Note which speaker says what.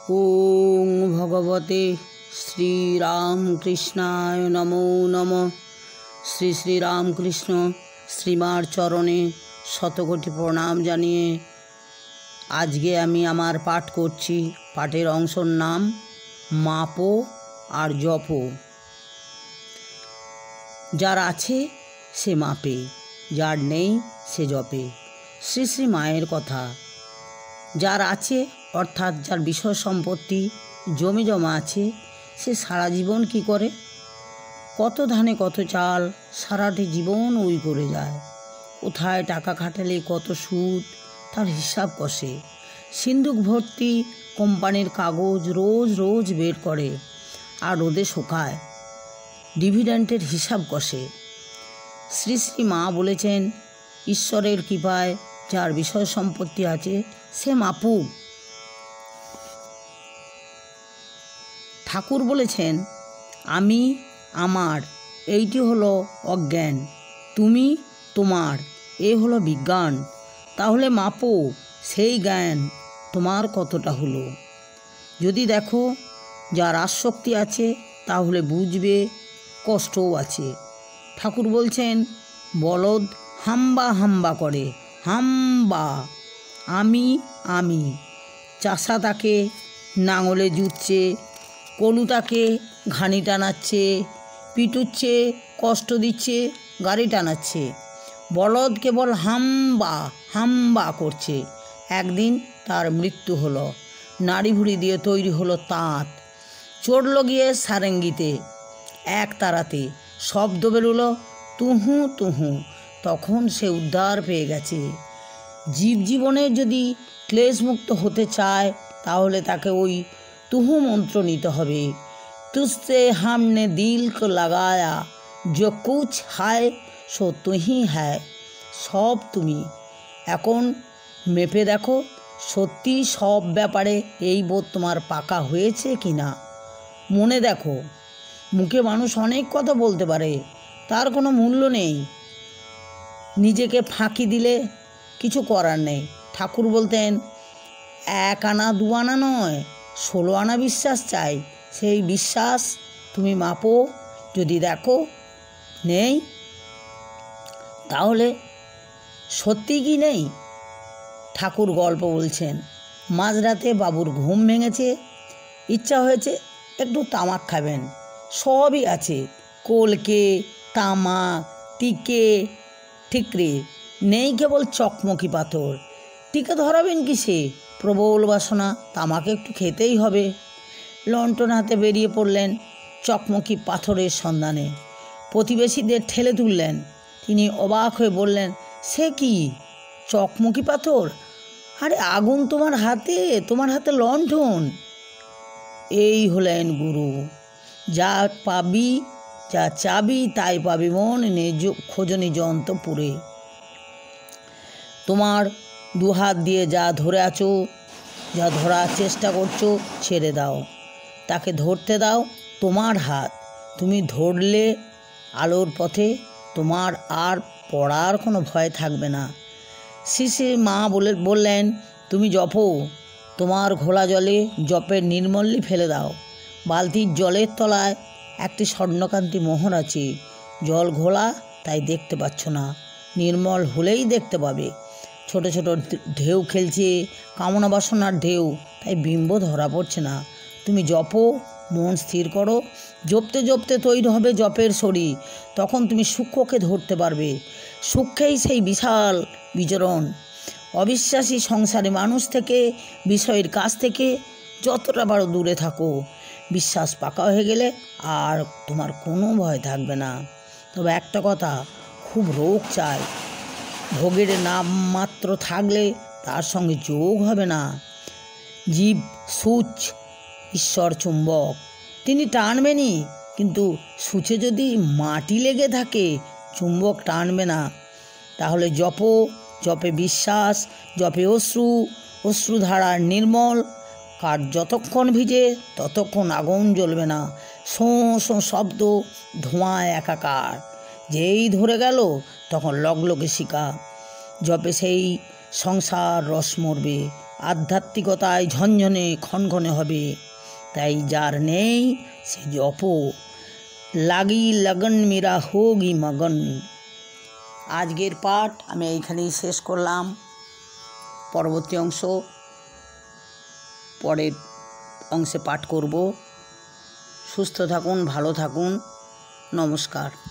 Speaker 1: ওং ভগবতে শ্রীরামকৃষ্ণায় নমো নমঃ। শ্রী শ্রীরামকৃষ্ণ শ্রীমার চরণে শতকোটি প্রণাম জানিয়ে আজকে আমি আমার পাঠ করছি। পাঠের অংশর নাম মাপো আর জপো। যার আছে সে মাপে, যার নেই সে জপে। শ্রী শ্রী মায়ের কথা। যার আছে অর্থাৎ যার বিষয় সম্পত্তি জমি জমা আছে, সে সারা জীবন কি করে? কত ধানে কত চাল, সারাটি জীবন ওই করে যায়। কোথায় টাকা খাটালে কত সুদ, তার হিসাব কষে। সিন্ধুক ভর্তি কোম্পানির কাগজ রোজ রোজ বের করে আর রোদে শুকায়, ডিভিডেন্টের হিসাব কষে। শ্রী শ্রী মা বলেছেন, ঈশ্বরের কৃপায় যার বিষয় সম্পত্তি আছে সে মাপুক। ঠাকুর বলেছেন, আমি আমার, এইটি হলো অজ্ঞান, তুমি তোমার, এ হলো বিজ্ঞান। তাহলে মাপো সেই জ্ঞান তোমার কতটা হলো। যদি দেখো যার আসক্তি আছে তাহলে বুঝবে কষ্টও আছে। ঠাকুর বলছেন, বলদ হাম্বা হাম্বা করে, হাম্বা, আমি আমি। চাষা তাকে নাঙলে জুতছে, কলু তাকে ঘানি টানাচ্ছে, পিটুচ্ছে, কষ্ট দিচ্ছে, গাড়ি টানাচ্ছে। বলদ কেবল হাম্বা হাম্বা করছে। একদিন তার মৃত্যু হলো। নাড়ি ভুড়ি দিয়ে তৈরি হলো তাঁত, চড়ল গিয়ে সারেঙ্গিতে। এক তারাতে শব্দ বেরোলো, তুহু তুহু। তখন সে উদ্ধার পেয়ে গেছে। জীবনে যদি ক্লেশমুক্ত হতে চায় তাহলে তাকে ওই তুহু মন্ত্র নিতে হবে। তুঝসে হামনে দিল কো লাগায়া, जो कुछ है सो तुही है। সব তুমি। এখন মেপে দেখো সত্যি সব ব্যাপারে এই বোধ তোমার পাকা হয়েছে কি না। মনে দেখো, মুখে মানুষ অনেক কথা বলতে পারে, তার কোনো মূল্য নেই। নিজেকে ফাঁকি দিলে কিছু করার নেই। ঠাকুর বলতেন, 1 আনা 2 আনা নয়, 16 আনা বিশ্বাস চাই। সেই বিশ্বাস তুমি মাপো। যদি দেখো নেই, তাহলে সত্যি কি নেই? ঠাকুর গল্প বলছেন, মাঝরাতে বাবুর ঘুম ভেঙেছে, ইচ্ছা হয়েছে একটু তামাক খাবেন। সবই আছে, কলকে, তামাক, টিকে, ঠিকরে, নেই কেবল চকমকি পাথর। টিকে ধরাবেন কিসে? প্রবল বাসনা, তামাকে একটু খেতেই হবে। লণ্ঠন হাতে বেরিয়ে পড়লেন চকমকি পাথরের সন্ধানে। প্রতিবেশীদের ঠেলে তুললেন। তিনি অবাক হয়ে বললেন, সে কি চকমকি পাথর? আরে আগুন তোমার হাতে লণ্ঠন। এই হলেন গুরু। যা পাবি, যা চাবি তাই পাবি মন, খোঁজনি যন্তপুরে। তোমার 2 হাত দিয়ে যা ধরে আছো, যা ধরার চেষ্টা করছো, ছেড়ে দাও। তাকে ধরতে দাও তোমার হাত। তুমি ধরলে আলোর পথে তোমার আর পড়ার কোনো ভয় থাকবে না। শ্রী শ্রী মা বললেন, তুমি জপো। তোমার ঘোলা জলে জপের নির্মল্লি ফেলে দাও। বালতির জলের তলায় একটি স্বর্ণকান্তি মোহর আছে। জল ঘোলা, তাই দেখতে পাচ্ছ না, নির্মল হলেই দেখতে পাবে। ছোট ছোট ঢেউ খেলছে, কামনা বাসনার ঢেউ, তাই বিম্ব ধরা পড়ছে না। তুমি জপো, মন স্থির করো। জপতে জপতে তৈরি হবে জপের শরীর। তখন তুমি সূক্ষ্মকে ধরতে পারবে। সূক্ষ্মেই সেই বিশাল বিচরণ। অবিশ্বাসী সংসারী মানুষ থেকে, বিষয়ের কাছ থেকে যতটা পারো দূরে থাকো। বিশ্বাস পাকা হয়ে গেলে আর তোমার কোনো ভয় থাকবে না। তবে একটা কথা, খুব রোগ চাই। ভোগের নাম মাত্র থাকলে তার সঙ্গে যোগ হবে না। জীব সূচ, ঈশ্বর চুম্বক, তিনি টানবেনই, কিন্তু সূচে যদি মাটি লেগে থাকে চুম্বক টানবে না। তাহলে জপো, জপে বিশ্বাস, জপে অশ্রুধারার নির্মল। কাঠ যতক্ষণ ভিজে ততক্ষণ আগুন জ্বলবে না। শোঁ শোঁ শব্দ, ধোঁয়ায় একাকার। যেই ধরে গেল তখন লগলগে শিকা। জপে সেই সংসার রস মরবে। আধ্যাত্মিকতায় ঝনঝনে খনখনে হবে। তাই যার নেই সে জপো, লাগি লগন মেরা হোগি মগন। আজকের পাঠ আমি এইখানেই শেষ করলাম। পরবর্তী অংশ পরের অংশে পাঠ করব। সুস্থ থাকুন, ভালো থাকুন। নমস্কার।